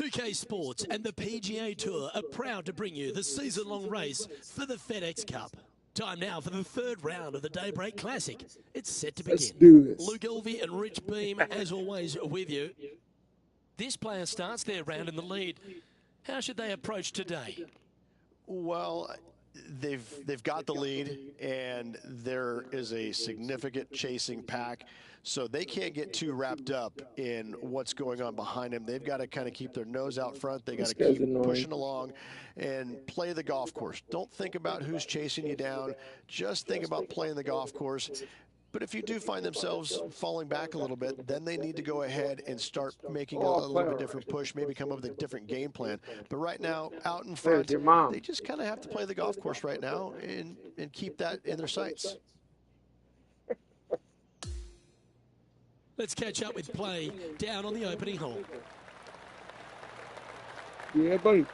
2K Sports and the PGA Tour are proud to bring you the season-long race for the FedEx Cup. Time now for the third round of the Daybreak Classic. It's set to begin. Let's do this. Luke Elvey and Rich Beam, as always, with you. This player starts their round in the lead. How should they approach today? Well, they've got the lead, and there is a significant chasing pack, so they can't get too wrapped up in what's going on behind them. They've got to kind of keep their nose out front. They got to keep pushing along and play the golf course. Don't think about who's chasing you down. Just think about playing the golf course. But if you do find themselves falling back a little bit, then they need to go ahead and start making a little bit different push, maybe come up with a different game plan. But right now, out in front, they just kind of have to play the golf course right now and keep that in their sights. Let's catch up with play down on the opening hole. Yeah, buddy.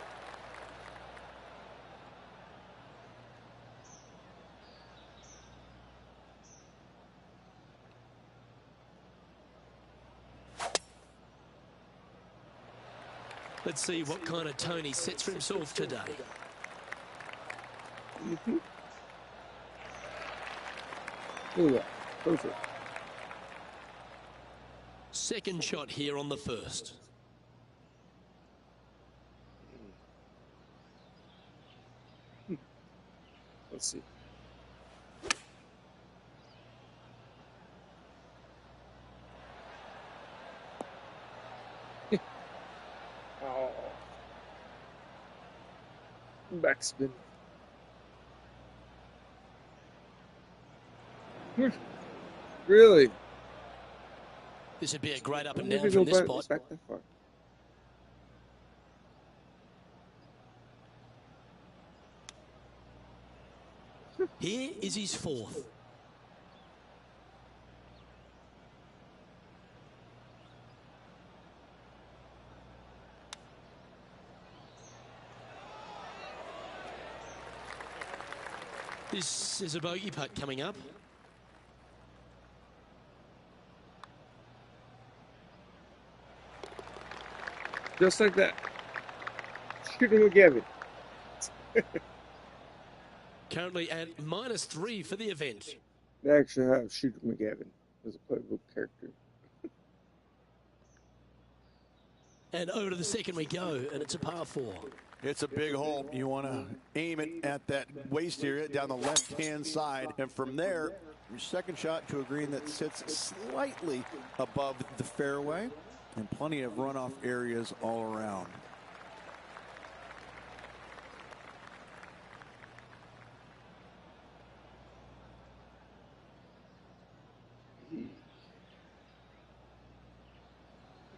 Let's see what kind of tone he sets for himself today. Look at that. Perfect. Second shot here on the first. Let's see. Oh. Backspin. Really? This would be a great up and down from this spot. Back that far. Here is his fourth. This is a bogey putt coming up. Just like that. Shooting with Gavin. Currently at -3 for the event. They actually have Shooter McGavin as a playable character. And over to the second we go, and it's a par 4. It's a big hole. You want to aim it at that waist area down the left-hand side. And from there, your second shot to a green that sits slightly above the fairway. And plenty of runoff areas all around.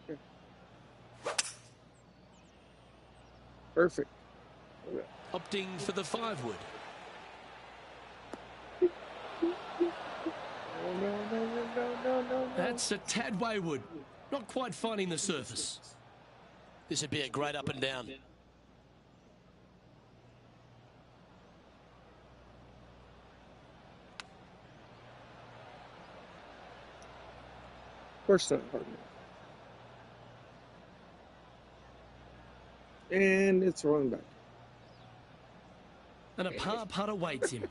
Okay. Perfect. Okay. Opting for the 5-wood. No. That's a tad wayward. Not quite finding the surface. This would be a great up and down. Of course not hard enough. And it's rolling back. And a par putt awaits him.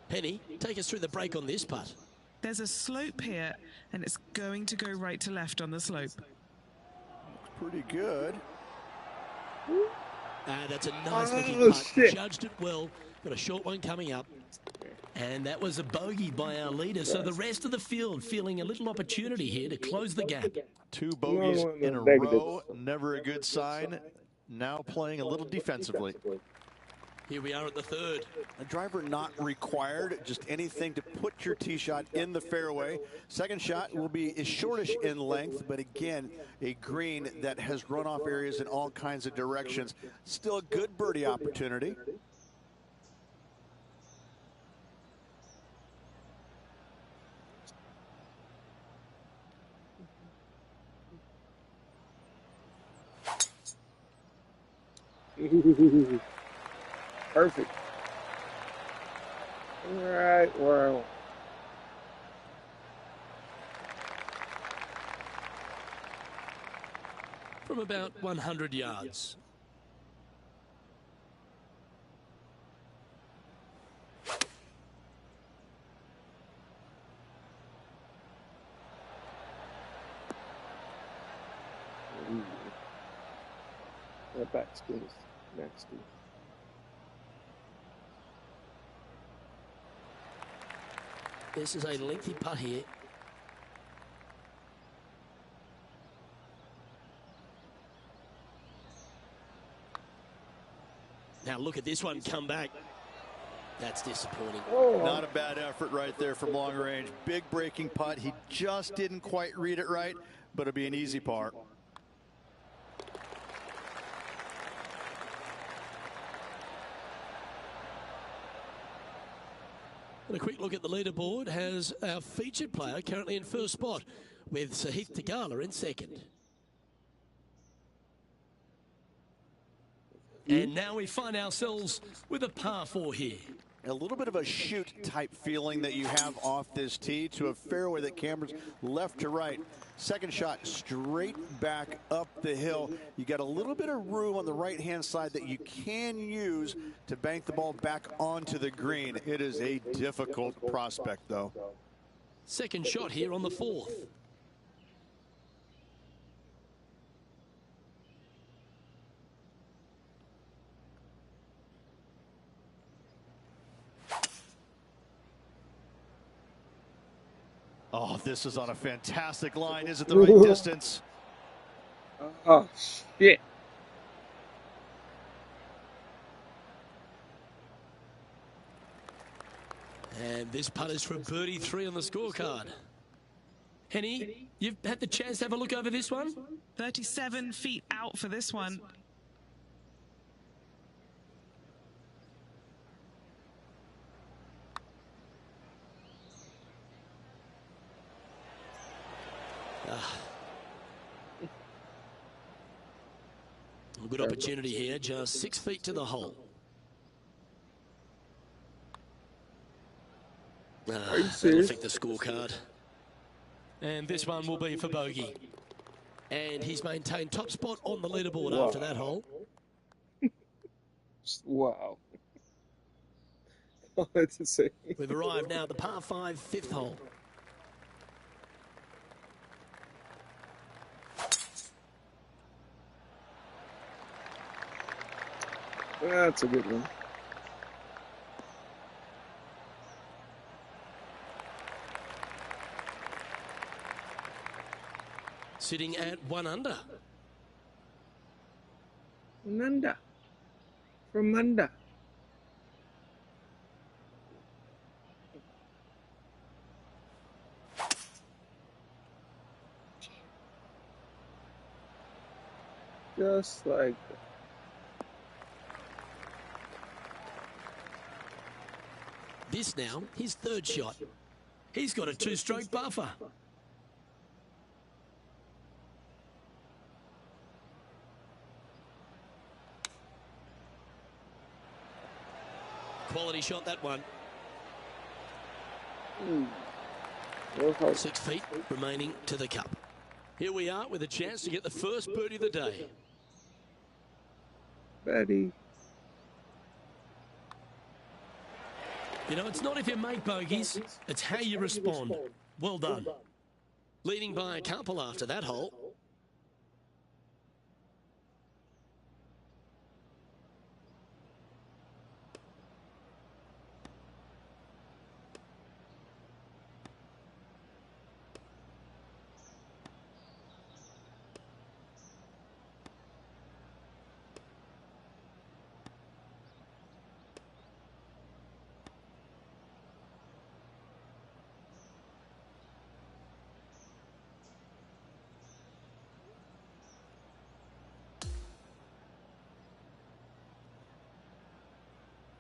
Penny, take us through the break on this putt. There's a slope here, and it's going to go right to left on the slope. Looks pretty good. That's a nice looking putt. Shit. Judged it well. Got a short one coming up. And that was a bogey by our leader. So the rest of the field feeling a little opportunity here to close the gap. 2 bogeys in a row. Never a good sign. Now playing a little defensively. Here we are at the third. A driver not required, just anything to put your tee shot in the fairway. Second shot will be shortish in length, but again, a green that has runoff areas in all kinds of directions. Still a good birdie opportunity. Perfect. All right, well. from about 100 yards. Ooh. That backspin is nasty. This is a lengthy putt here. Now look at this one come back. That's disappointing. Oh. Not a bad effort right there from long range. Big breaking putt. He just didn't quite read it right, but it'll be an easy par. And a quick look at the leaderboard has our featured player currently in first spot with Sahith Tagala in second. And now we find ourselves with a par 4 here. A little bit of a shoot type feeling that you have off this tee to a fairway that cameras left to right. Second shot straight back up the hill. You got a little bit of room on the right hand side that you can use to bank the ball back onto the green. It is a difficult prospect though. Second shot here on the 4th. Oh, this is on a fantastic line. Is it the right distance? Oh, shit. And this putt is for birdie 3 on the scorecard. Henny, you've had the chance to have a look over this one? 37 feet out for this one. A good opportunity here, just 6 feet to the hole. Are you That'll serious? affect the scorecard. And this one will be for bogey. And he's maintained top spot on the leaderboard Wow. after that hole. Wow. Oh, that's insane. We've arrived now at the par 5 5th hole. That's a good one. Sitting at 1 under. Nanda. From Manda. Just like that. This now, his 3rd shot. He's got a 2-stroke buffer. Quality shot, that one. Well, how 6 feet remaining to the cup. Here we are with a chance to get the first birdie of the day. Betty. You know, it's not if you make bogeys, it's how you respond. Well done. Leading by a couple after that hole.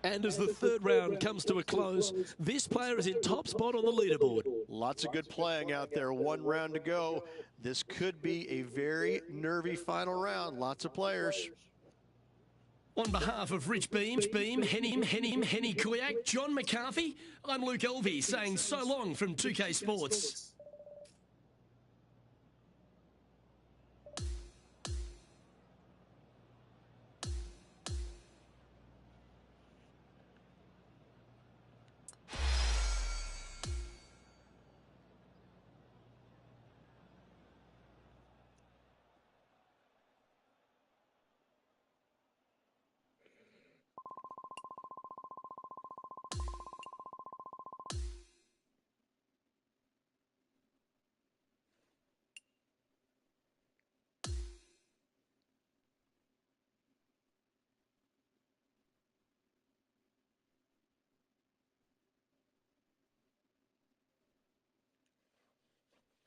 And as the 3rd round comes to a close, this player is in top spot on the leaderboard. Lots of good playing out there. 1 round to go. This could be a very nervy final round. Lots of players. On behalf of Rich Beam, Henny Kuyak, John McCarthy, I'm Luke Elvey saying so long from 2K Sports.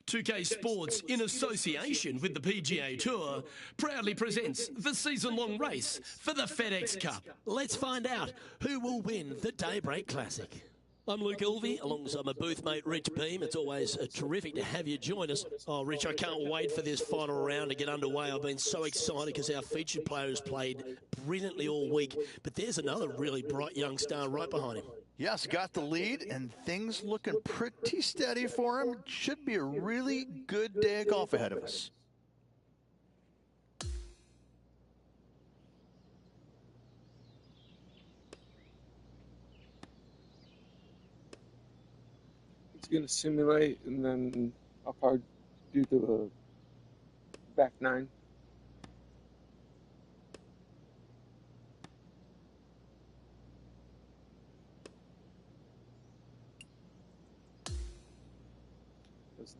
2K Sports, in association with the PGA Tour, proudly presents the season-long race for the FedEx Cup. Let's find out who will win the Daybreak Classic. I'm Luke Ilvey, alongside my booth mate Rich Beam. It's always terrific to have you join us. Oh, Rich, I can't wait for this final round to get underway. I've been so excited because our featured player has played brilliantly all week. But there's another really bright young star right behind him. Yes, got the lead, and things looking pretty steady for him. Should be a really good day of golf ahead of us. It's going to simulate, and then I'll probably do the back nine.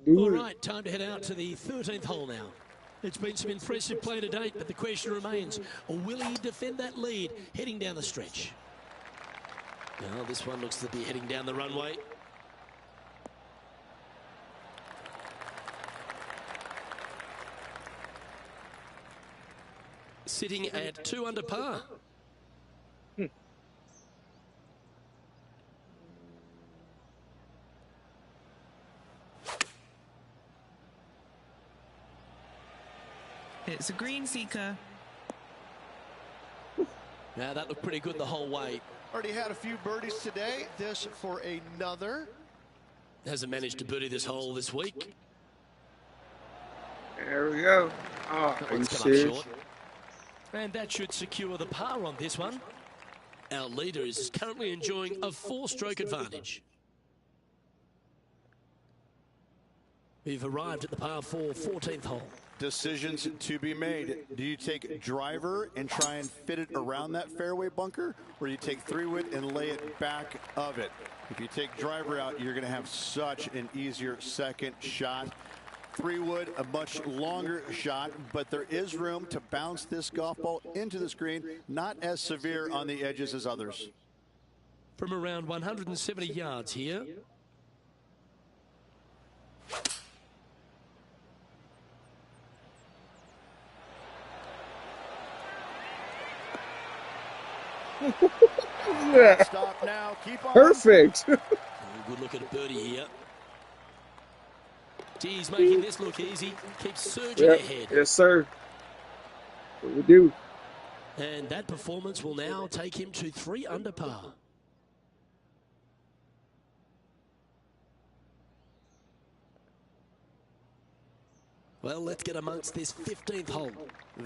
All right, time to head out to the 13th hole now. It's been some impressive play to date, but the question remains, will he defend that lead heading down the stretch? Now, this one looks to be heading down the runway. Sitting at 2 under par. It's a green seeker. Now that looked pretty good the whole way. Already had a few birdies today. This for another. Hasn't managed to birdie this hole this week. There we go. Oh, That one's come up short. And that should secure the par on this one. Our leader is currently enjoying a 4-stroke advantage. We've arrived at the par 4 14th hole. Decisions to be made. Do you take driver and try and fit it around that fairway bunker, or do you take 3-wood and lay it back of it? If you take driver out, you're going to have such an easier second shot. 3-wood, a much longer shot, but there is room to bounce this golf ball into the screen, not as severe on the edges as others. From around 170 yards here. Yeah. Stop now. Keep on. Perfect. Good look at a birdie here. He's making this look easy. Keeps surging ahead. Yes, sir. What we do. And that performance will now take him to 3 under par. Well, let's get amongst this 15th hole.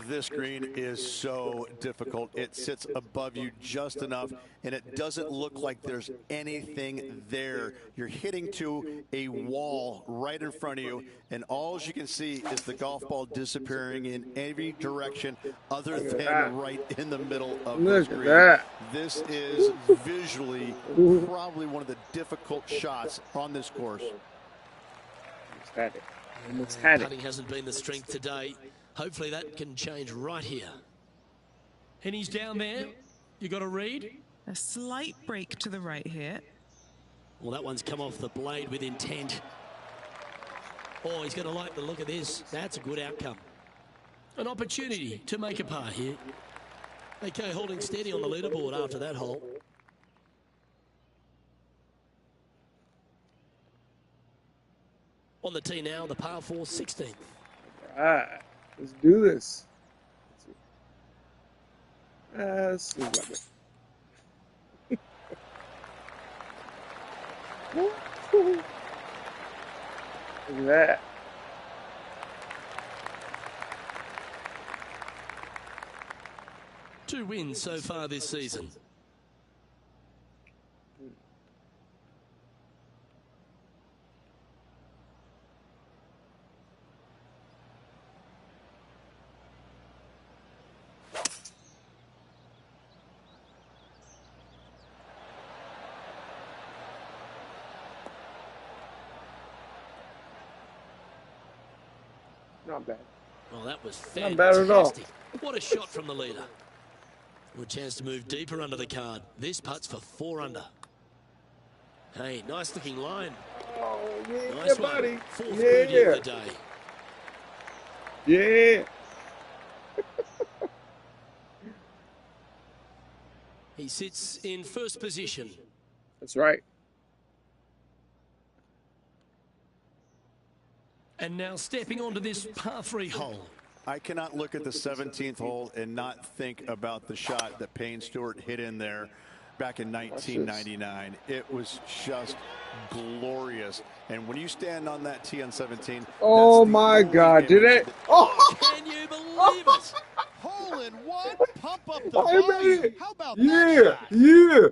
This green is so difficult. It sits above you just enough, and it doesn't look like there's anything there. You're hitting to a wall right in front of you, and all you can see is the golf ball disappearing in every direction other than right in the middle of the green. This is visually probably one of the difficult shots on this course. Almost had it. Almost had it. Putting hasn't been the strength today. Hopefully that can change right here. And he's down there. You got a read? A slight break to the right here. Well, that one's come off the blade with intent. Oh, he's going to like the look of this. That's a good outcome. An opportunity to make a par here. Okay, holding steady on the leaderboard after that hole. On the tee now, the par 4 16th. All right. Let's do this. Let's see what Look at that. Two wins so far this season. Not bad. Well, that was fantastic. Not bad at all. What a shot from the leader. Well, a chance to move deeper under the card. This putt's for 4 under. Hey, nice looking line. Oh, yeah, Nice one. buddy. Fourth birdie of the day. Yeah. He sits in first position. That's right. And now stepping onto this par 3 hole. I cannot look at the 17th hole and not think about the shot that Payne Stewart hit in there back in 1999. It was just glorious. And when you stand on that tee on 17, oh my God, did it? Oh, can you believe it? Hole in one, pump up the I made volume. it. How about Yeah, that shot? yeah.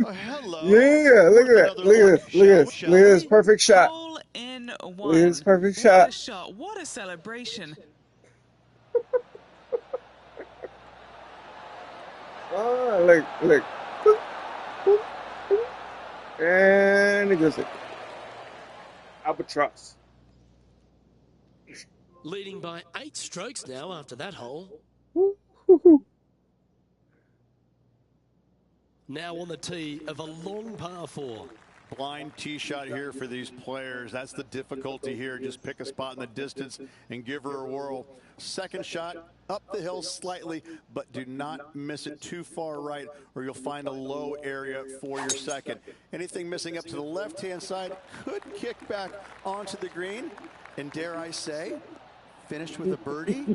Oh, hello. Yeah, look at that. Look at this. Look at this. Look at this perfect shot. Hole in one. Look at this perfect What shot. a shot. What a celebration. Oh, look, look. Boop, boop, boop. And it goes like albatross. Leading by 8 strokes now after that hole. Woo, hoo, hoo. Now on the tee of a long par 4. Blind tee shot here for these players. That's the difficulty here. Just pick a spot in the distance and give her a whirl. Second shot up the hill slightly, but do not miss it too far right or you'll find a low area for your second. Anything missing up to the left-hand side could kick back onto the green. And dare I say, finished with a birdie.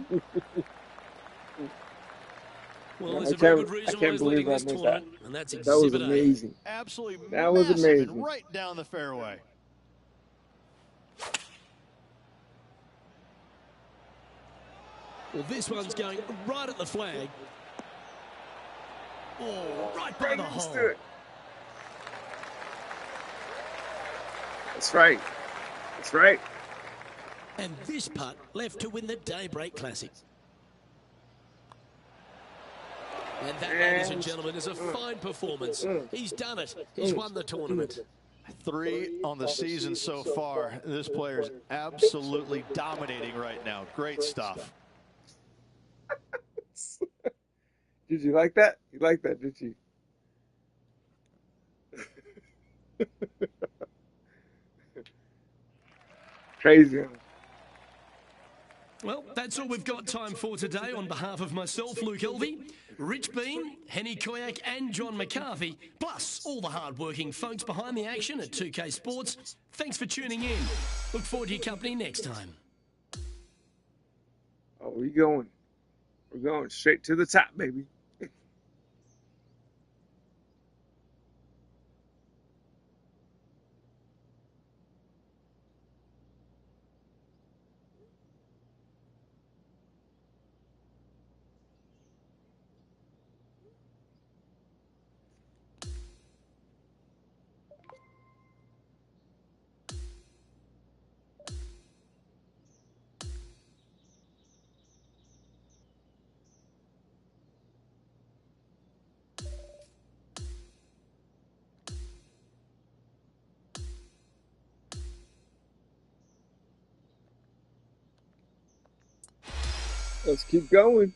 Well, there's a very good reason why he's leading this tournament, and that's That was Exhibit A. amazing. Absolutely That was massive amazing. and right down the fairway. Well, this one's going right at the flag. Oh, right by the hole. That's right. That's right. And this putt left to win the Daybreak Classic. And that, ladies and gentlemen, is a fine performance. He's done it. He's won the tournament. 3 on the season so far. This player is absolutely dominating right now. Great stuff. Did you like that? You liked that, did you? Crazy. Well, that's all we've got time for today. On behalf of myself, Luke Elvey, Rich Bean, Henny Koyak and John McCarthy, plus all the hard-working folks behind the action at 2K Sports, thanks for tuning in. Look forward to your company next time. Oh, we're going straight to the top, baby. Let's keep going.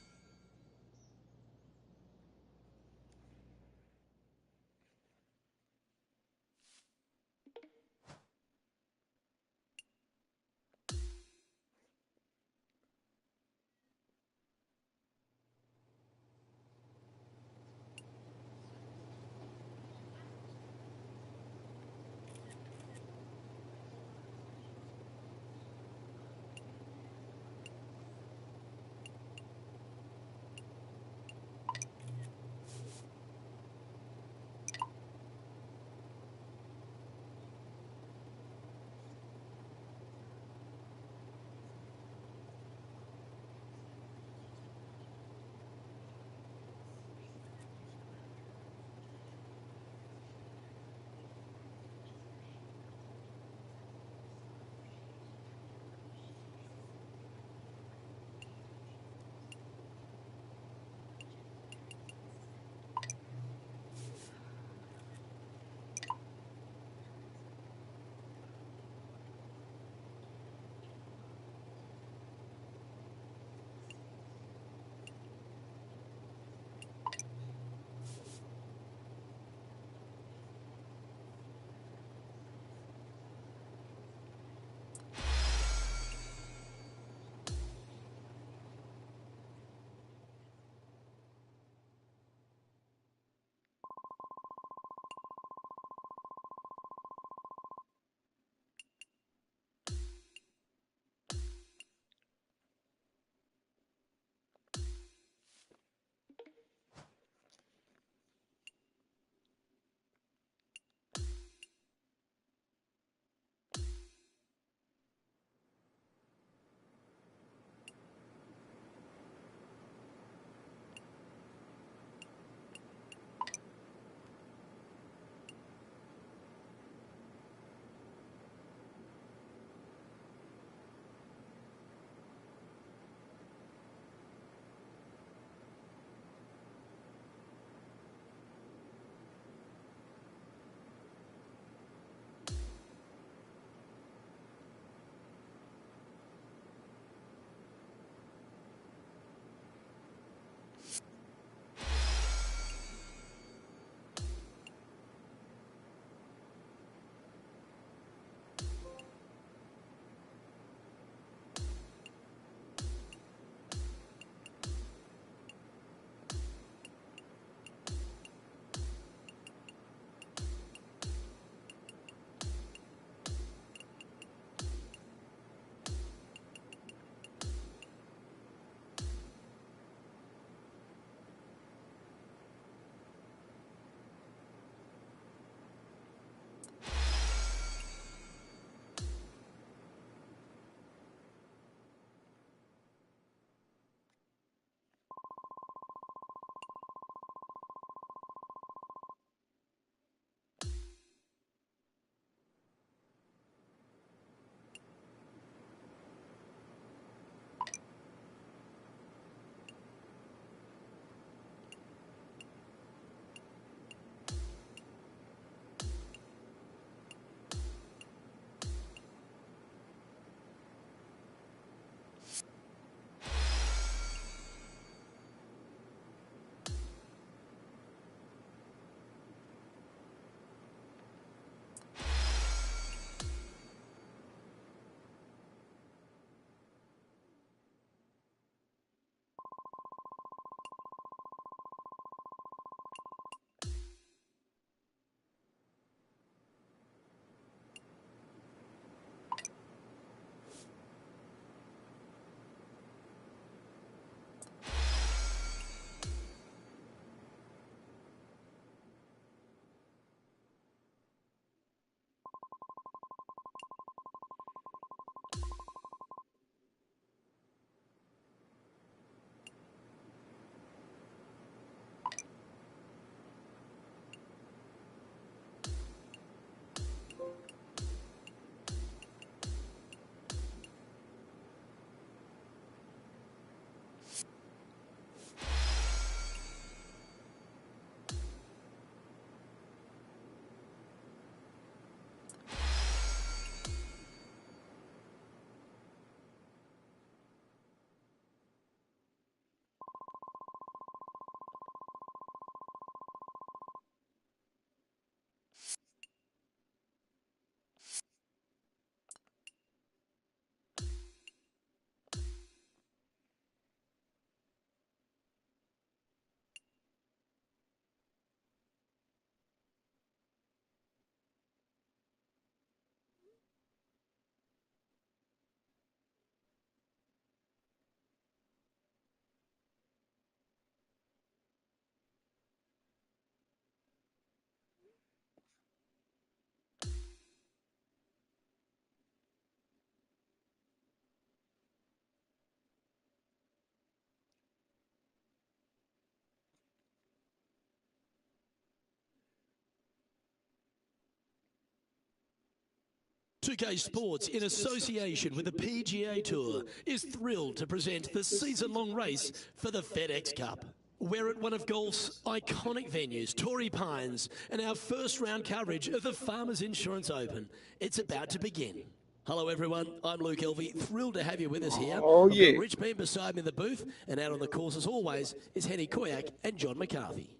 2K Sports, in association with the PGA Tour, is thrilled to present the season-long race for the FedEx Cup. We're at one of golf's iconic venues, Torrey Pines, and our first round coverage of the Farmers Insurance Open. It's about to begin. Hello everyone, I'm Luke Elvey, thrilled to have you with us here. Oh yeah. I've got Rich Beam beside me in the booth, and out on the course as always is Henny Koyak and John McCarthy.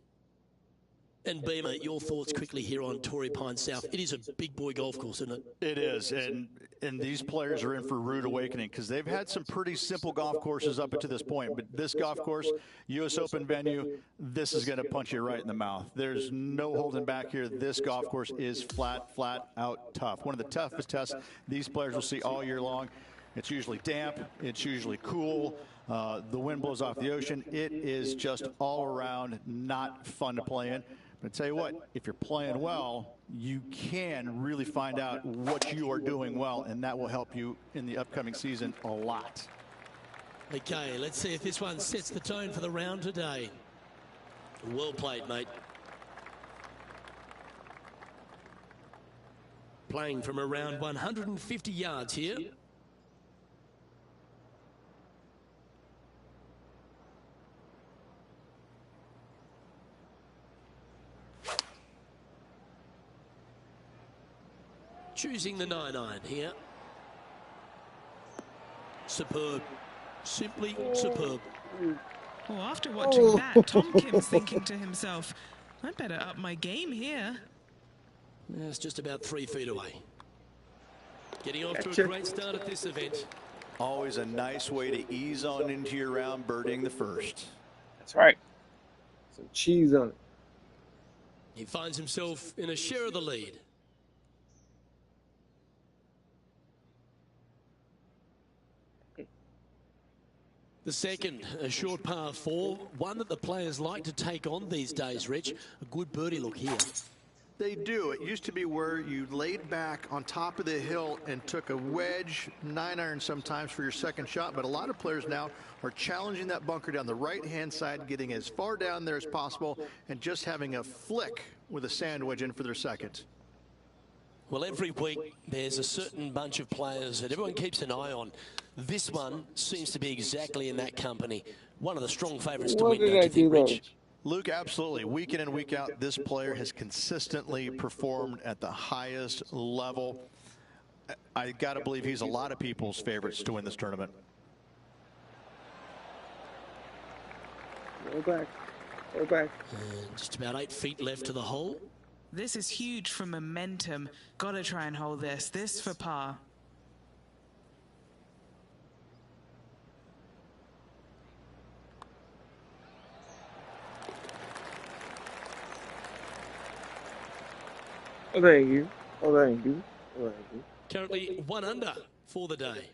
And Beamer, your thoughts quickly here on Torrey Pines South. It is a big boy golf course, isn't it? It is, and these players are in for a rude awakening because they've had some pretty simple golf courses up until this point. But this golf course, U.S. Open venue, this is going to punch you right in the mouth. There's no holding back here. This golf course is flat out tough. One of the toughest tests these players will see all year long. It's usually damp. It's usually cool. The wind blows off the ocean. It is just all around not fun to play in. But I tell you what, if you're playing well, you can really find out what you are doing well, and that will help you in the upcoming season a lot. Okay, let's see if this one sets the tone for the round today. Well played, mate. Playing from around 150 yards here. Choosing the 9-iron here. Superb. Simply superb. Well, after watching that, Tom Kim's thinking to himself, I better up my game here. That's just about 3 feet away. Getting off to a great start at this event. Always a nice way to ease on into your round, birding the first. That's right. Some cheese on it. He finds himself in a share of the lead. The second, a short par 4, one that the players like to take on these days, Rich. A good birdie look here. They do. It used to be where you laid back on top of the hill and took a wedge, 9-iron sometimes for your second shot, but a lot of players now are challenging that bunker down the right-hand side, getting as far down there as possible, and just having a flick with a sand wedge in for their second. Well, every week there's a certain bunch of players that everyone keeps an eye on. This one seems to be exactly in that company. One of the strong favourites to win, don't you think, Rich? Luke, absolutely. Week in and week out, this player has consistently performed at the highest level. I got to believe he's a lot of people's favorites to win this tournament. Go back. Go back. And just about 8 feet left to the hole. This is huge for momentum. Gotta try and hold this. This for par. Oh, thank you. Oh, thank you. Oh, thank you. Currently 1 under for the day.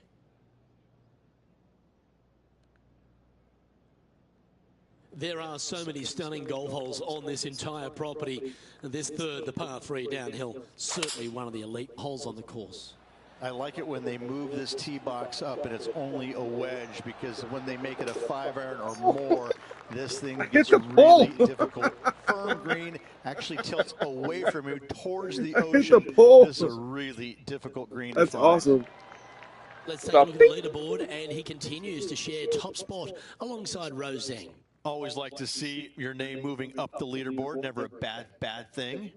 There are so many stunning golf holes on this entire property. And this third, the par 3 downhill, certainly one of the elite holes on the course. I like it when they move this tee box up and it's only a wedge, because when they make it a 5-iron or more, this thing gets really difficult. Firm green actually tilts away from you towards the ocean. This is a really difficult green to find. That's awesome. Let's take a look at the leaderboard, and he continues to share top spot alongside Rose Zhang. Always like to see your name moving up the leaderboard. Never a bad thing.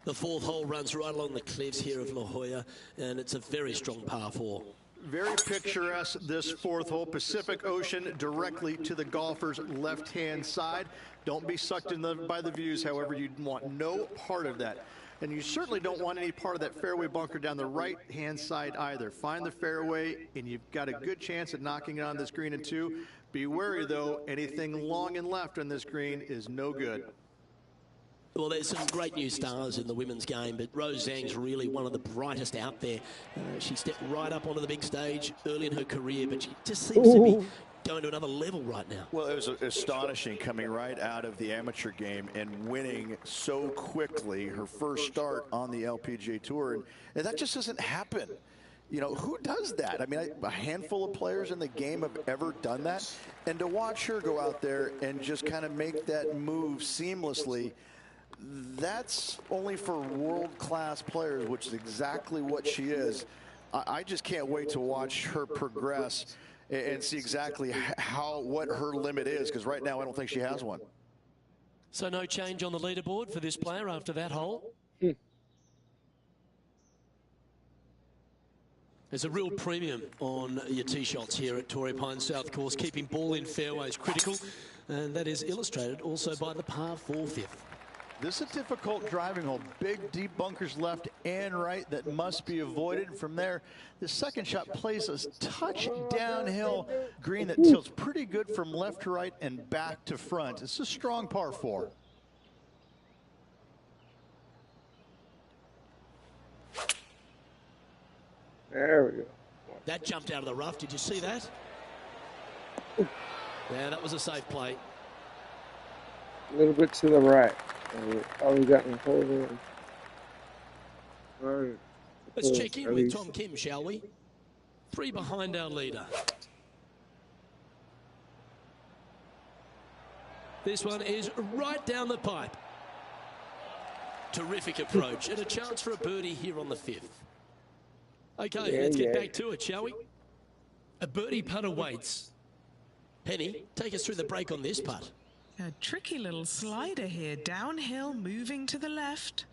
The 4th hole runs right along the cliffs here of La Jolla, and it's a very strong par 4. Very picturesque, this 4th hole. Pacific Ocean directly to the golfer's left-hand side. Don't be sucked in by the views, however. You want no part of that. And you certainly don't want any part of that fairway bunker down the right-hand side either. Find the fairway, and you've got a good chance at knocking it on this green in 2. Be wary, though. Anything long and left on this green is no good. Well, there's some great new stars in the women's game, but Rose Zhang's really one of the brightest out there. She stepped right up onto the big stage early in her career, but she just seems to be going to another level right now. Well, it was astonishing coming right out of the amateur game and winning so quickly her first start on the LPGA Tour. And that just doesn't happen. You know, who does that? I mean, a handful of players in the game have ever done that. And to watch her go out there and just kind of make that move seamlessly, that's only for world-class players, which is exactly what she is. I just can't wait to watch her progress and see exactly what her limit is, because right now I don't think she has one. So no change on the leaderboard for this player after that hole? There's a real premium on your tee shots here at Torrey Pines South Course. Keeping ball in fairways critical, and that is illustrated also by the par 4 fifth. This is a difficult driving hole. Big, deep bunkers left and right that must be avoided. And from there, the second shot plays a touch downhill green that tilts pretty good from left to right and back to front. It's a strong par 4. There we go. That jumped out of the rough. Did you see that? Yeah, that was a safe play. A little bit to the right. Oh, we got in a hole there. All right. Let's check in with Tom Kim, shall we? 3 behind our leader. This one is right down the pipe. Terrific approach and a chance for a birdie here on the 5th. Okay, let's get back to it, shall we? A birdie putt awaits. Penny, take us through the break on this putt. A tricky little slider here, downhill, moving to the left.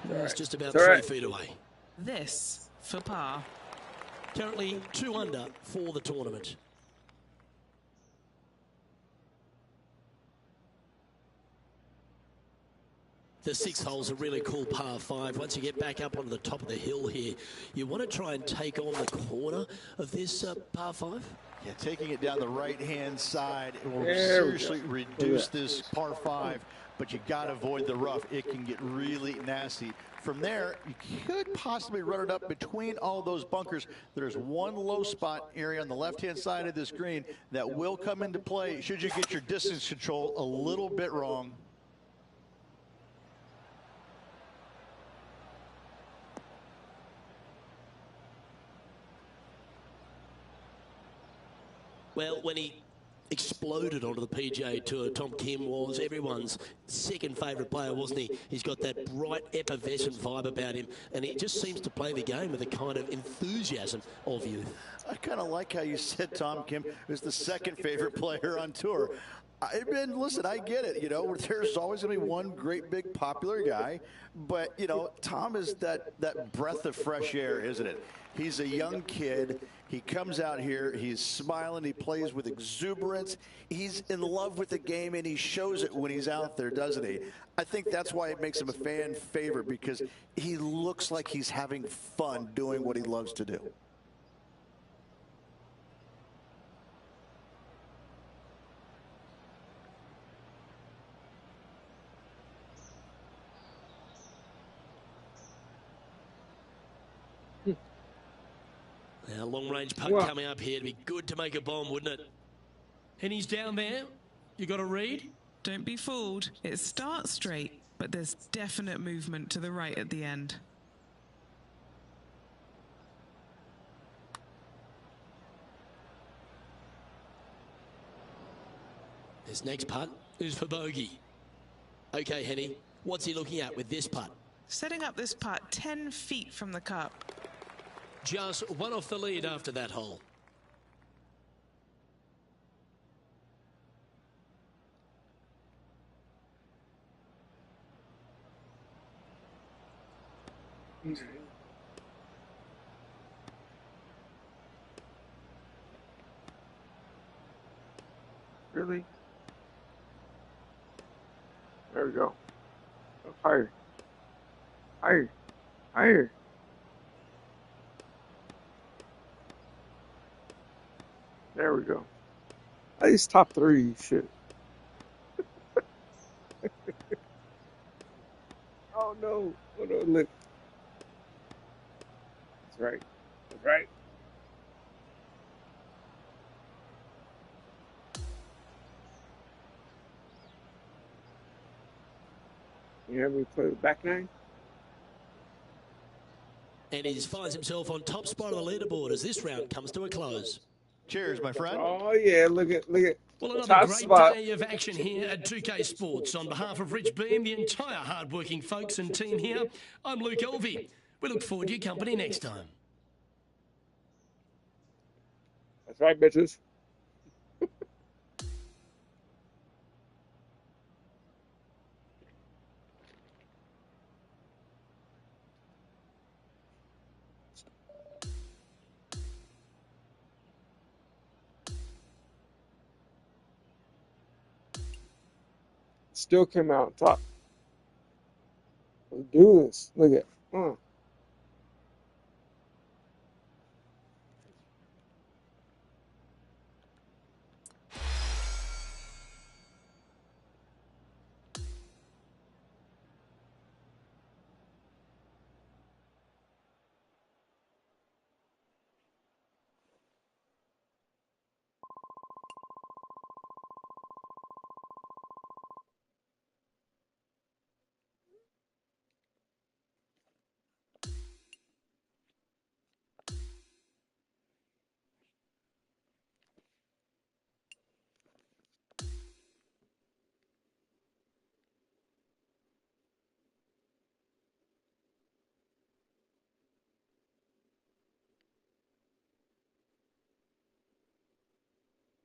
It's just about 3 feet away. This for par. Currently 2 under for the tournament. The 6th hole's a really cool par 5. Once you get back up onto the top of the hill here, you want to try and take on the corner of this par 5. Yeah, taking it down the right-hand side, it will seriously reduce this par 5, but you got to avoid the rough. It can get really nasty. From there, you could possibly run it up between all those bunkers. There's one low spot area on the left-hand side of this green that will come into play should you get your distance control a little bit wrong. Well, when he exploded onto the PGA Tour, Tom Kim was everyone's second favourite player, wasn't he? He's got that bright, effervescent vibe about him, and he just seems to play the game with a kind of enthusiasm of youth. I kind of like how you said Tom Kim is the second favorite player on tour. Listen, I get it. You know, there's always going to be one great, big, popular guy. But, you know, Tom is that breath of fresh air, isn't it? He's a young kid. He comes out here. He's smiling. He plays with exuberance. He's in love with the game, and he shows it when he's out there, doesn't he? I think that's why it makes him a fan favorite, because he looks like he's having fun doing what he loves to do. Now, long-range putt coming up here to be good to make a bomb, wouldn't it? And he's down there. You got to read. Don't be fooled. It starts straight, but there's definite movement to the right at the end. This next putt is for bogey. Okay, Henny, what's he looking at with this putt? Setting up this putt 10 feet from the cup. Just one off the lead after that hole. Really? There we go. Up higher. Higher. Higher. There we go. At least top 3 shit. Oh no. Oh no, look. That's right. That's right. You have me play the back nine? And he finds himself on top spot of the leaderboard as this round comes to a close. Cheers, my friend. Oh yeah, look at Well, another top great spot. day of action here at 2K Sports. On behalf of Rich Beam, the entire hard-working folks and team here, I'm Luke Elvey. We look forward to your company next time. That's right, bitches. Still came out on top. Let's do this. Look at.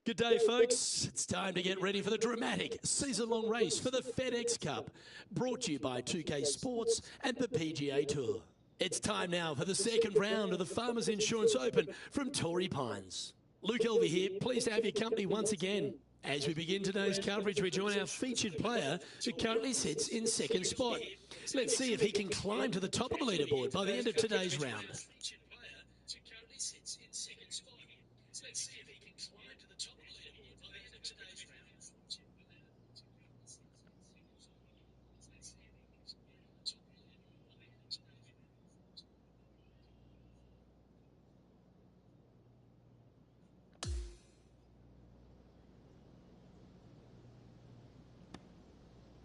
Good day, folks. It's time to get ready for the dramatic season-long race for the FedEx Cup, brought to you by 2K Sports and the PGA Tour. It's time now for the second round of the Farmers Insurance Open from Torrey Pines. Luke Elvey here, pleased to have your company once again. As we begin today's coverage, we join our featured player who currently sits in second spot. Let's see if he can climb to the top of the leaderboard by the end of today's round.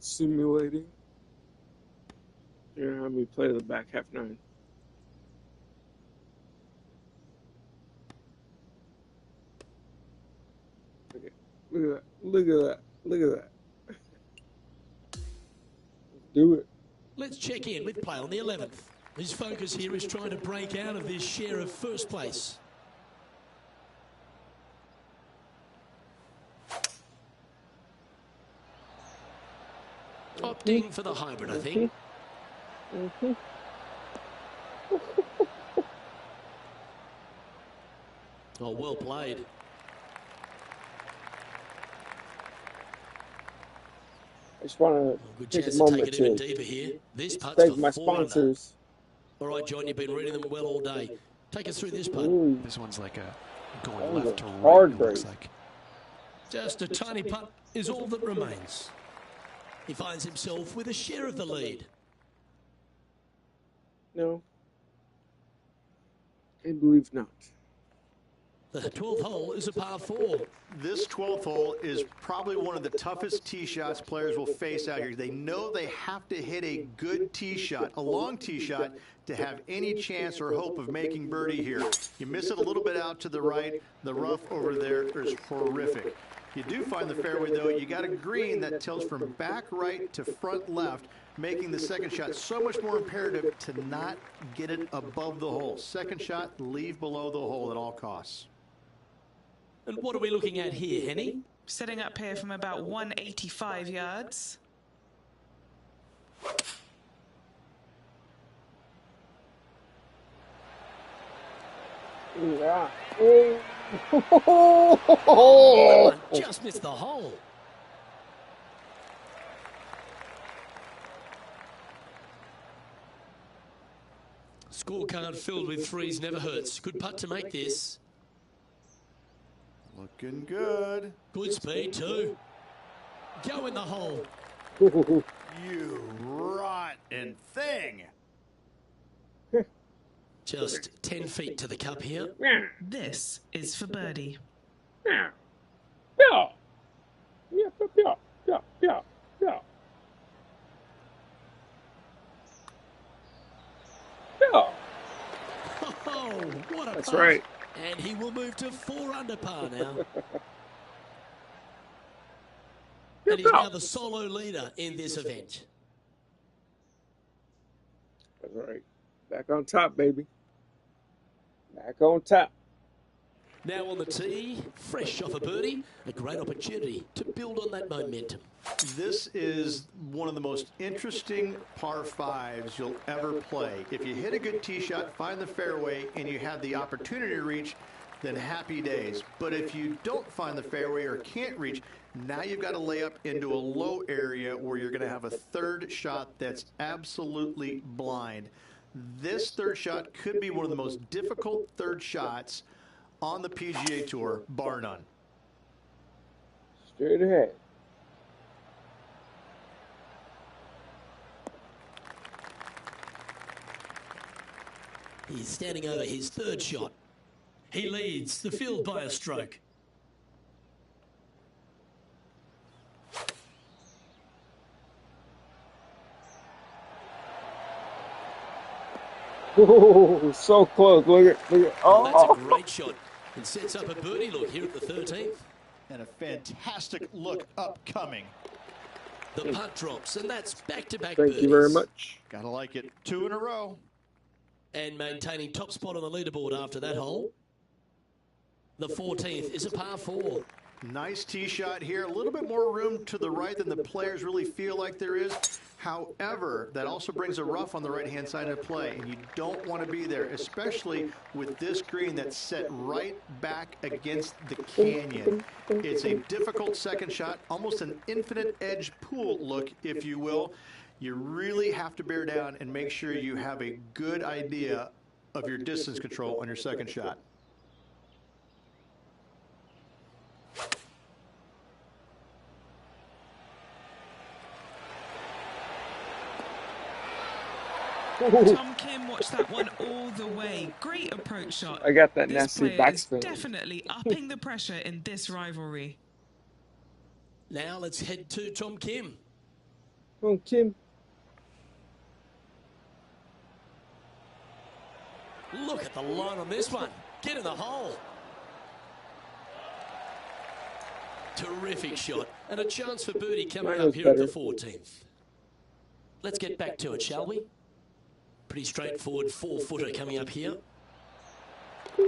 Simulating. Yeah, have me play the back half nine. Look at that. Look at that. Look at that. Let's do it. Let's check in with play on the 11th. His focus here is trying to break out of this share of first place. Opting for the hybrid, I think. Oh, well played. I just want to take a moment to deeper here. This putt's thank for my 4 under. sponsors. All right, John, you've been reading them well all day. Take us through this putt. Ooh, This one's like a going that was left a to right, hard it looks break. like. Just a tiny putt is all that remains. He finds himself with a share of the lead. No, I believe not. The 12th hole is a par 4. This 12th hole is probably one of the toughest tee shots players will face out here. They know they have to hit a good tee shot, a long tee shot, to have any chance or hope of making birdie here. You miss it a little bit out to the right, the rough over there is horrific. You do find the fairway, though. You got a green that tilts from back right to front left, making the second shot so much more imperative to not get it above the hole. Second shot, leave below the hole at all costs. And what are we looking at here, Henny? Setting up here from about 185 yards. Yeah. Oh, just missed the hole. Scorecard filled with threes never hurts. Good putt to make this. Looking good. Good speed too. Go in the hole. You rotten thing. Just 10 feet to the cup here. This is for birdie. Yeah. Yeah. Yeah. Yeah. Yeah. Yeah. That's right. And he will move to 4 under par now. And he's now the solo leader in this event. That's right. Back on top, baby. Back on top. Now on the tee, fresh off a birdie, a great opportunity to build on that momentum. This is one of the most interesting par 5s you'll ever play. If you hit a good tee shot, find the fairway, and you have the opportunity to reach, then happy days. But if you don't find the fairway or can't reach, now you've got to lay up into a low area where you're going to have a third shot that's absolutely blind. This third shot could be one of the most difficult third shots on the PGA Tour, bar none. Straight ahead. He's standing over his third shot. He leads the field by a stroke. Oh, so close. Look at. Well, that's a Oh, great shot. It sets up a birdie look here at the 13th. And a fantastic look upcoming. The putt drops, and that's back-to-back thank birdies. you very much. Gotta like it. 2 in a row. And maintaining top spot on the leaderboard after that hole. The 14th is a par 4. Nice tee shot here. A little bit more room to the right than the players really feel like there is. However, that also brings a rough on the right-hand side of play, and you don't want to be there, especially with this green that's set right back against the canyon. It's a difficult second shot, almost an infinite edge pool look, if you will. You really have to bear down and make sure you have a good idea of your distance control on your second shot. Tom Kim watched that one all the way. Great approach shot. I got that This nasty player is backspin. definitely upping the pressure in this rivalry. Now let's head to Tom Kim. Come on, Kim. Look at the line on this one. Get in the hole. Terrific shot. And a chance for birdie coming Mine up was here at the better. 14th. Let's get back to it, shall we? Pretty straightforward 4-footer coming up here.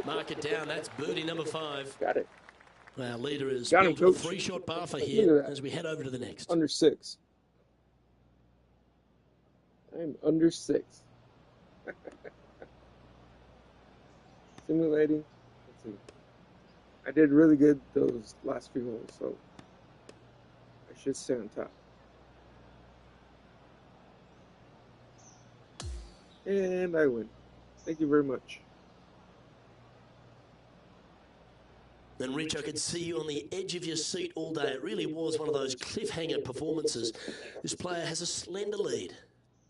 Mark it down. That's birdie number 5. Got it. Our leader is Got him, built a coach. 3-shot buffer Look here at that. as we head over to the next. Under 6. I'm under 6. Simulating. Let's see. I did really good those last few holes, so I should stay on top. And I win. Thank you very much. And Rich, I could see you on the edge of your seat all day. It really was one of those cliffhanger performances. This player has a slender lead.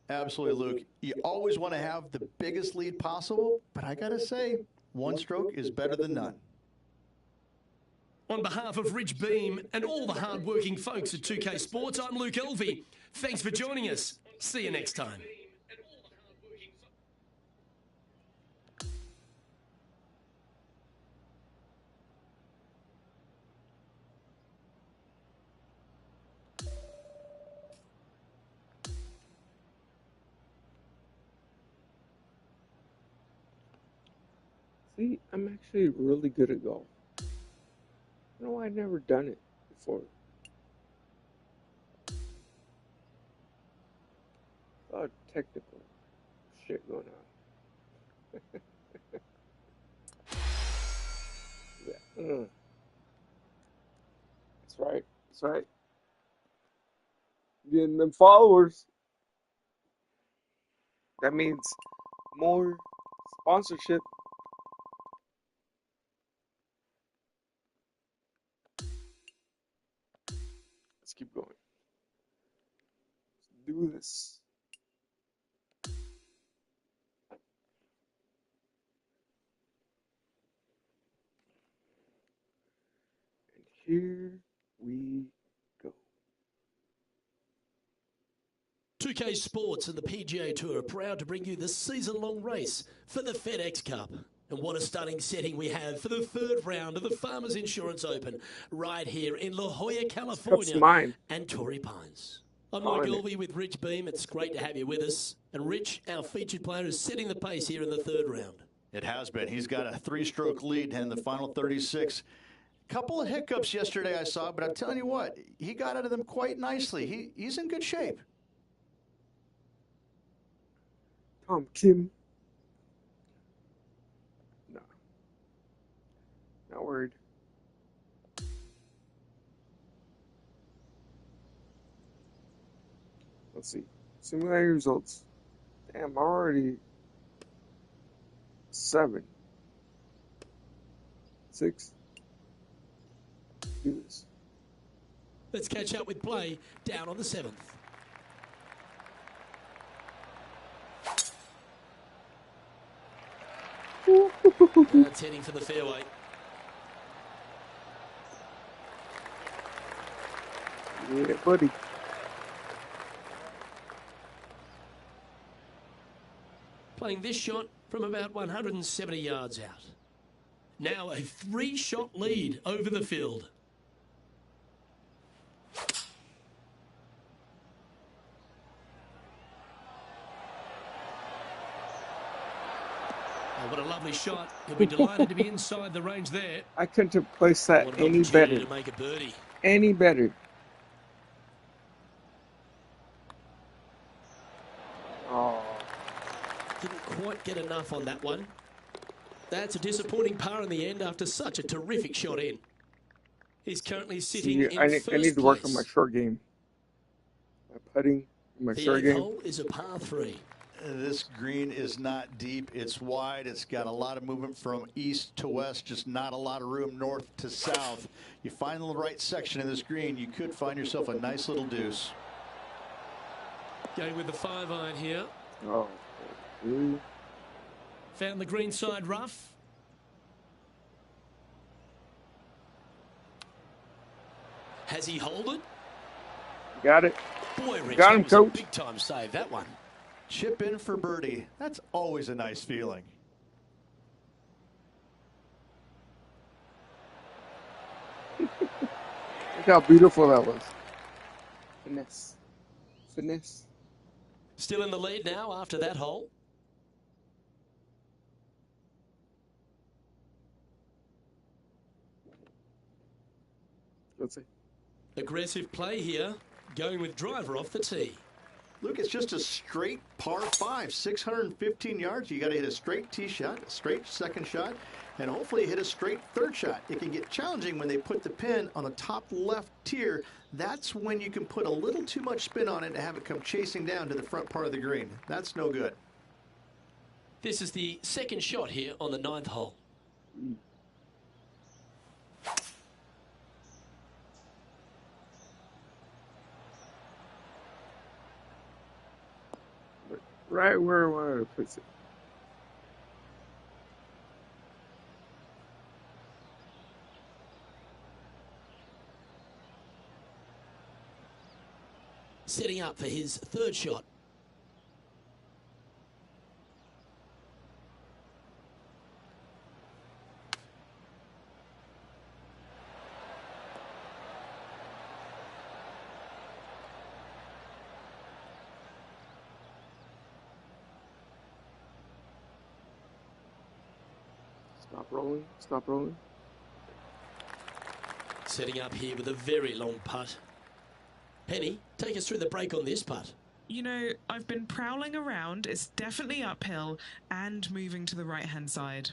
Absolutely, Luke. You always want to have the biggest lead possible, but I got to say, one stroke is better than none. On behalf of Rich Beam and all the hard-working folks at 2K Sports, I'm Luke Elvey. Thanks for joining us. See you next time. See, I'm actually really good at golf. You know, I've never done it before. A lot of technical shit going on. Yeah. That's right. That's right. Getting them followers. That means more sponsorship. Let's keep going. Let's do this. And here we go. 2K Sports and the PGA Tour are proud to bring you the season-long race for the FedEx Cup. And what a stunning setting we have for the third round of the Farmers Insurance Open right here in La Jolla, California mine. and Torrey Pines. I'm Oh, Mike and Ilvey with Rich Beam. It's great to have you with us. And Rich, our featured player, is setting the pace here in the third round. It has been. He's got a 3-stroke lead in the final 36. Couple of hiccups yesterday I saw, but I'm telling you what, he got out of them quite nicely. He's in good shape. Tom Kim. No. Not worried. Let's see. Simulator results. Damn, I'm already 7. 6. Do this. Let's catch up with play down on the 7th. That's heading for the fairway. Yeah, buddy. Playing this shot from about 170 yards out. Now a 3-shot lead over the field. Oh, what a lovely shot. He'll be delighted to be inside the range there. I couldn't have placed that What an any opportunity better. to make a birdie. Any better. Oh. Didn't quite get enough on that one. That's a disappointing par in the end after such a terrific shot in. He's currently sitting in I first need to work on place. my short game. My putting, my The short 8th game. hole is a par 3. This green is not deep. It's wide. It's got a lot of movement from east to west, just not a lot of room north to south. You find the right section of this green, you could find yourself a nice little deuce. Going with the 5-iron here. Oh. Really? Found the green side rough. Has he holed it? Got it. Boy, Rich, Got him, that was a coach. big time save, that one. Chip in for birdie. That's always a nice feeling. Look how beautiful that was. Finesse. Finesse. Still in the lead now after that hole. Let's see. Aggressive play here, going with driver off the tee. Luke, it's just a straight par 5, 615 yards. You got to hit a straight tee shot, a straight second shot, and hopefully hit a straight third shot. It can get challenging when they put the pin on the top left tier. That's when you can put a little too much spin on it and have it come chasing down to the front part of the green. That's no good. This is the second shot here on the 9th hole. Right where I wanted to place it. Setting up for his third shot. Stop rolling. Stop rolling. Setting up here with a very long putt. Penny, take us through the break on this putt. You know, I've been prowling around. It's definitely uphill and moving to the right-hand side.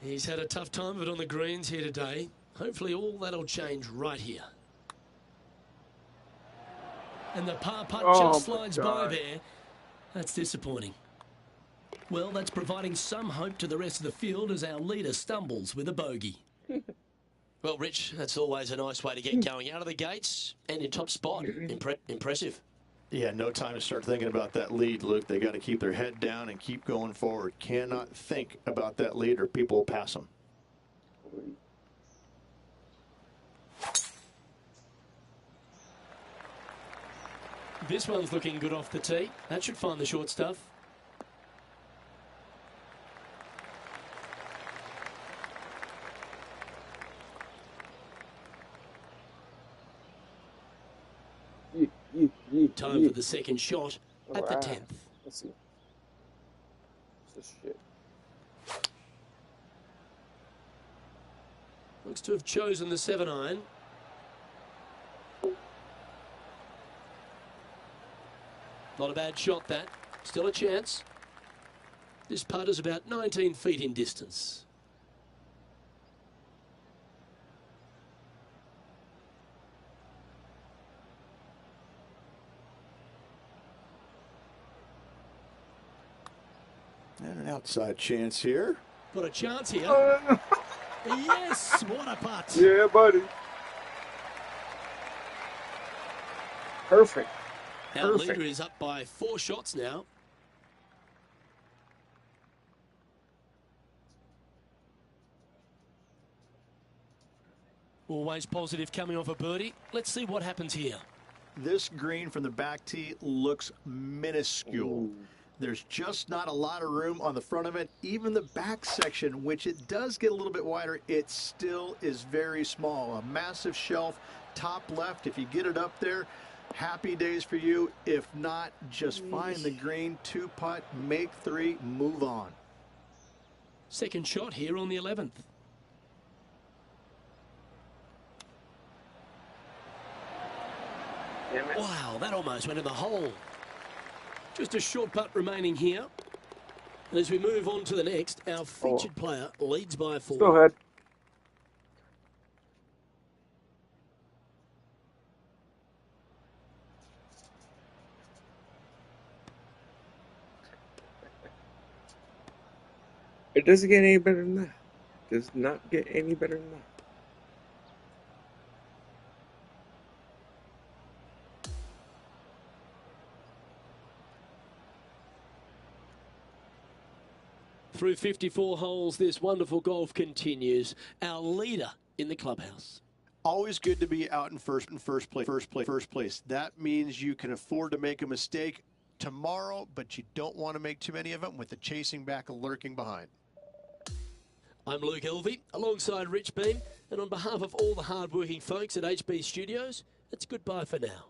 He's had a tough time of it on the greens here today. Hopefully all that'll change right here. And the par putt just slides by there. That's disappointing. Well, that's providing some hope to the rest of the field as our leader stumbles with a bogey. Well, Rich, that's always a nice way to get going out of the gates and in top spot. Impressive. Yeah, no time to start thinking about that lead, Luke. They got to keep their head down and keep going forward. Cannot think about that lead or people will pass them. This one's looking good off the tee. That should find the short stuff. Time for the second shot at the 10th. Let's see. What's this shit? Looks to have chosen the 7-iron. Not a bad shot, that. Still a chance. This putt is about 19 feet in distance. And an outside chance here. Got a chance here. Yes, what a putt. Yeah, buddy. Perfect. Our leader is up by 4 shots now. Always positive coming off a birdie. Let's see what happens here. This green from the back tee looks minuscule. Ooh. There's just not a lot of room on the front of it. Even the back section, which it does get a little bit wider, it still is very small. A massive shelf, top left. If you get it up there, happy days for you. If not, just find the green, 2-putt, make 3, move on. Second shot here on the 11th. Damn it. Wow, that almost went in the hole. Just a short putt remaining here. And as we move on to the next, our featured player leads by 4. Go ahead. It doesn't get any better than that. Does not get any better than that. Through 54 holes, this wonderful golf continues. Our leader in the clubhouse. Always good to be out in first place. That means you can afford to make a mistake tomorrow, but you don't want to make too many of them with the chasing back and lurking behind. I'm Luke Elvey, alongside Rich Beam, and on behalf of all the hard-working folks at HB Studios, it's goodbye for now.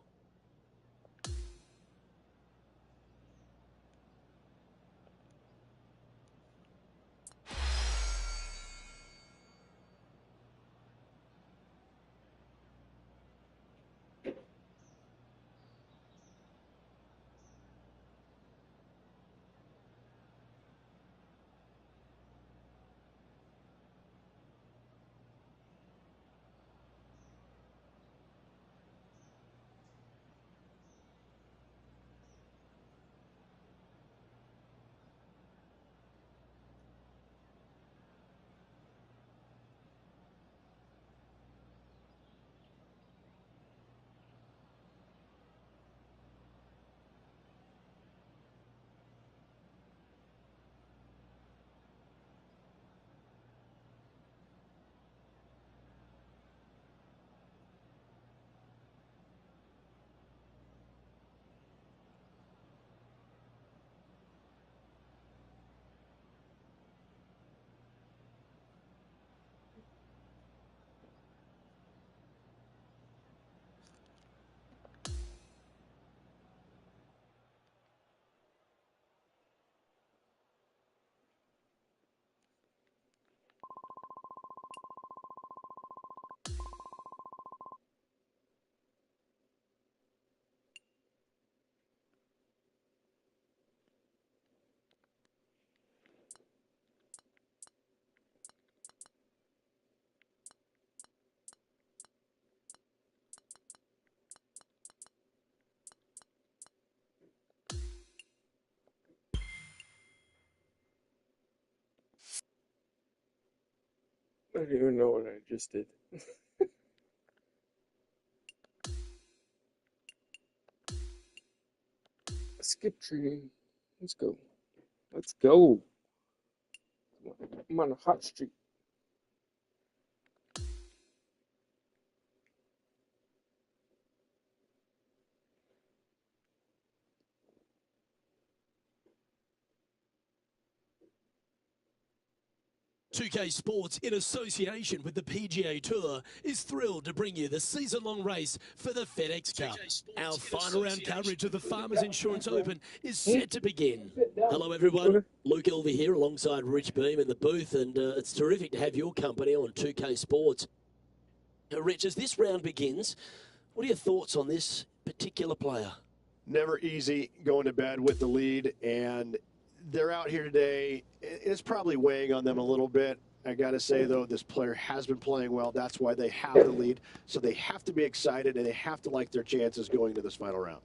I don't even know what I just did. Skip tree. Let's go. Let's go. I'm on a hot streak. 2K Sports, in association with the PGA Tour, is thrilled to bring you the season-long race for the FedEx Cup. Our final round coverage of the Farmers Insurance Open is set to begin. Hello, everyone. Luke Elver here alongside Rich Beam in the booth, and it's terrific to have your company on 2K Sports. Rich, as this round begins, what are your thoughts on this particular player? Never easy going to bed with the lead, and they're out here today. It's probably weighing on them a little bit. I got to say, though, this player has been playing well. That's why they have the lead. So they have to be excited, and they have to like their chances going to this final round.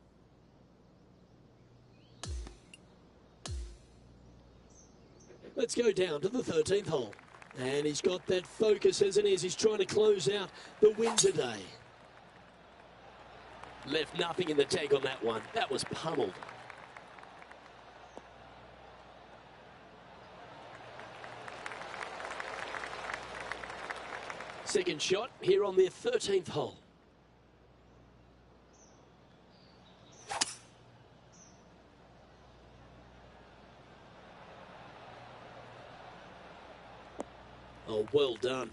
Let's go down to the 13th hole. And he's got that focus, hasn't he, as he's trying to close out the win today. Left nothing in the tank on that one. That was pummeled. Second shot here on their 13th hole. Oh, well done.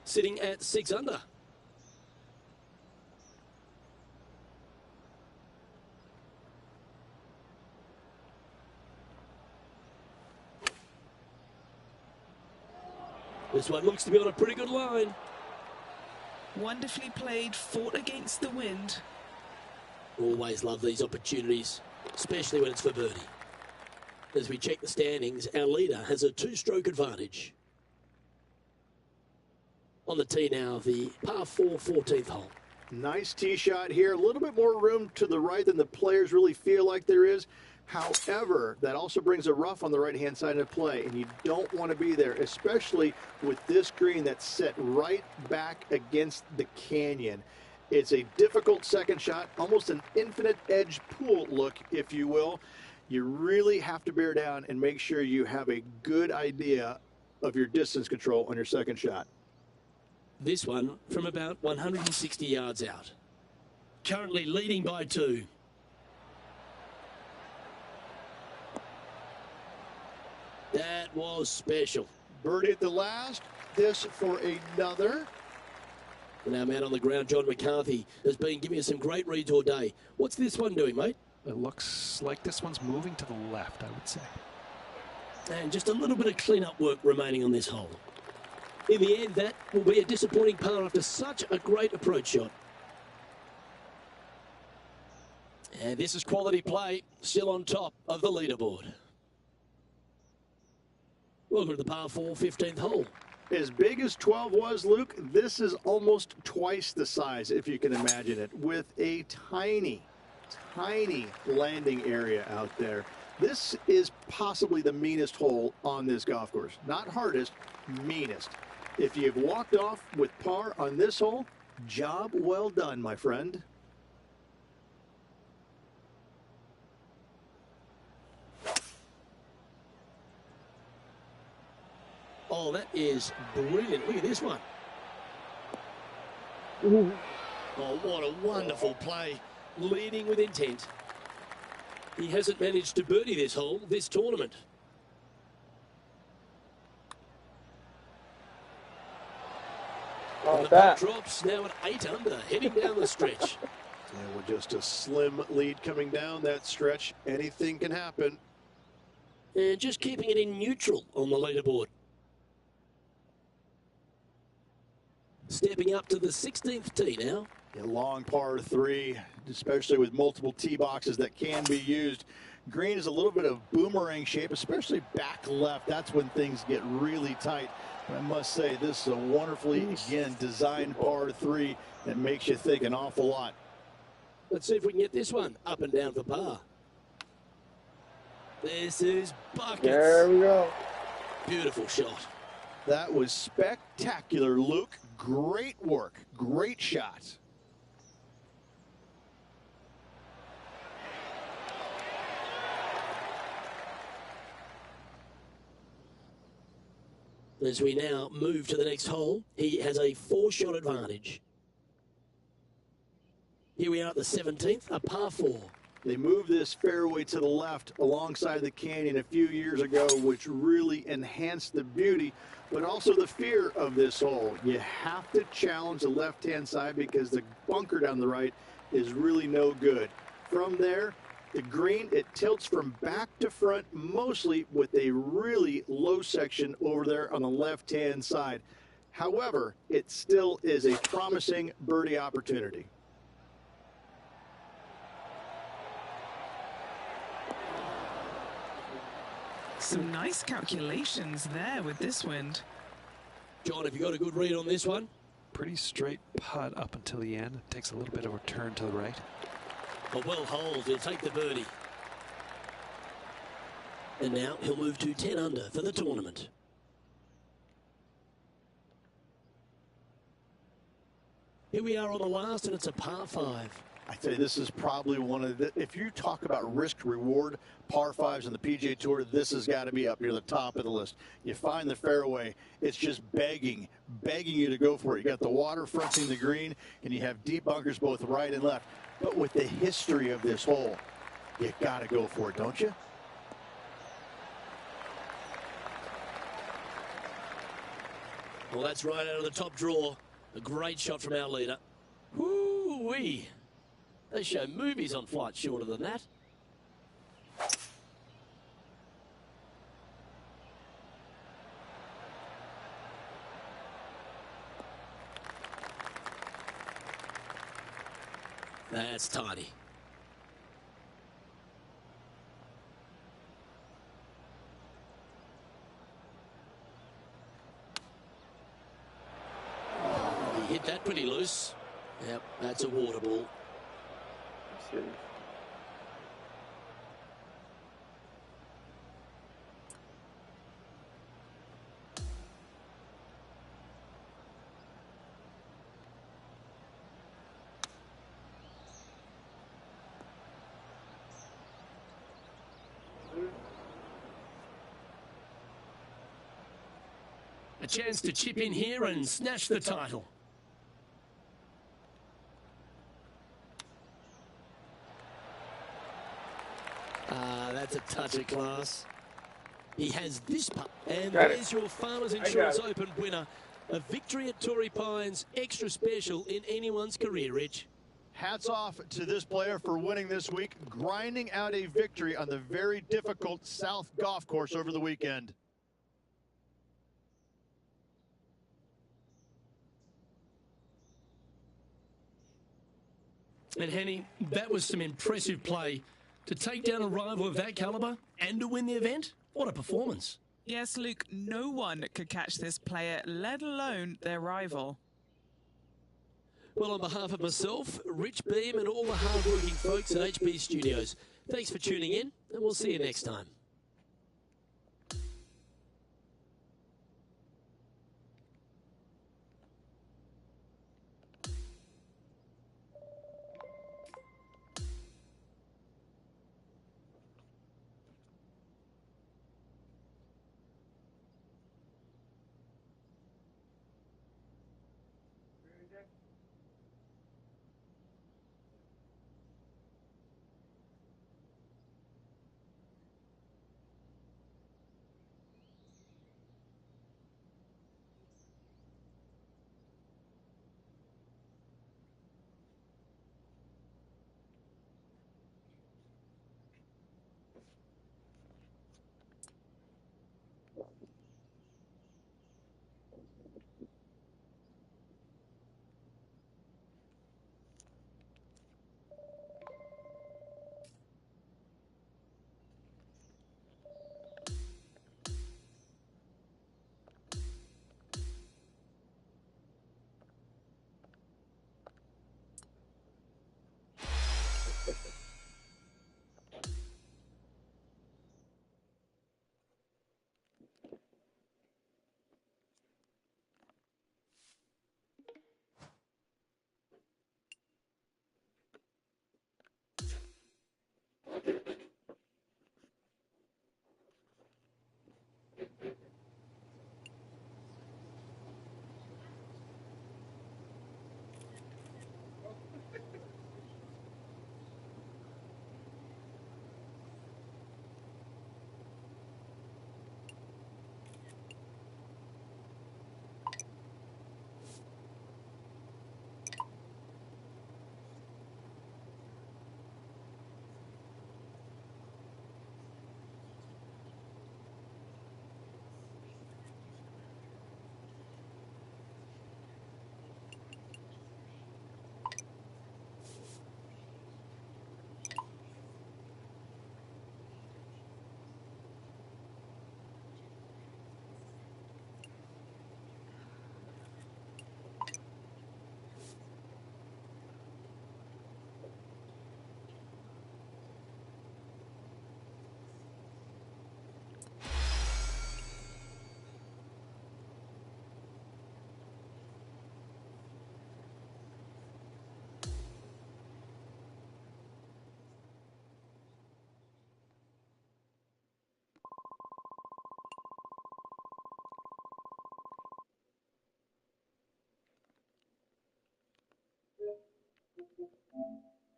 Sitting at 6 under. This one looks to be on a pretty good line. Wonderfully played, fought against the wind. Always love these opportunities, especially when it's for birdie. As we check the standings, our leader has a 2-stroke advantage. On the tee now, the par 4 14th hole. Nice tee shot here. A little bit more room to the right than the players really feel like there is. However, that also brings a rough on the right-hand side of play, and you don't want to be there, especially with this green that's set right back against the canyon. It's a difficult second shot, almost an infinite edge pool look, if you will. You really have to bear down and make sure you have a good idea of your distance control on your second shot. This one from about 160 yards out. Currently leading by 2. That was special. Birdie at the last. This for another. And our man on the ground, John McCarthy, has been giving us some great reads all day. What's this one doing, mate? It looks like this one's moving to the left, I would say. And just a little bit of clean-up work remaining on this hole. In the end, that will be a disappointing par after such a great approach shot. And this is quality play, still on top of the leaderboard. Welcome to the par 4 15th hole. As big as 12 was, Luke, this is almost twice the size, if you can imagine it, with a tiny landing area out there. This is possibly the meanest hole on this golf course. Not hardest, meanest. If you've walked off with par on this hole, job well done, my friend. Oh, that is brilliant. Look at this one. Ooh. Oh, what a wonderful play. Leading with intent. He hasn't managed to birdie this hole, this tournament. And the putt drops now at 8 under, heading down the stretch. And with just a slim lead coming down that stretch, anything can happen. And just keeping it in neutral on the leaderboard. Stepping up to the 16th tee now. A long par 3, especially with multiple tee boxes that can be used. Green is a little bit of boomerang shape, especially back left. That's when things get really tight. But I must say, this is a wonderfully, again, designed par 3 that makes you think an awful lot. Let's see if we can get this one up and down for par. This is buckets. There we go. Beautiful shot. That was spectacular, Luke. Great work. Great shot. As we now move to the next hole, he has a 4-shot advantage. Here we are at the 17th, a par 4. They moved this fairway to the left alongside the canyon a few years ago, which really enhanced the beauty, but also the fear of this hole. You have to challenge the left-hand side because the bunker down the right is really no good. From there, the green, it tilts from back to front, mostly with a really low section over there on the left-hand side. However, it still is a promising birdie opportunity. Some nice calculations there with this wind. John, have you got a good read on this one? Pretty straight putt up until the end. It takes a little bit of a turn to the right. A well holed, he'll take the birdie. And now he'll move to 10 under for the tournament. Here we are on the last, and it's a par 5. I tell you, this is probably one of the, if you talk about risk-reward par 5s in the PGA Tour, this has got to be up near the top of the list. You find the fairway, it's just begging you to go for it. You got the water fronting the green, and you have deep bunkers both right and left. But with the history of this hole, you got to go for it, don't you? Well, that's right out of the top draw. A great shot from our leader. Woo-wee. They show movies on flights shorter than that. That's tidy. He hit that pretty loose. Yep, that's a water ball. A chance to chip in here and snatch the title. That's a touch of class. He has this putt. And there's your Farmers Insurance Open winner. A victory at Torrey Pines, extra special in anyone's career, Rich. Hats off to this player for winning this week, grinding out a victory on the very difficult South Golf Course over the weekend. And Henny, that was some impressive play. To take down a rival of that caliber and to win the event, what a performance. Yes, Luke, no one could catch this player, let alone their rival. Well, on behalf of myself, Rich Beam, and all the hard-working folks at HB Studios, thanks for tuning in, and we'll see you next time.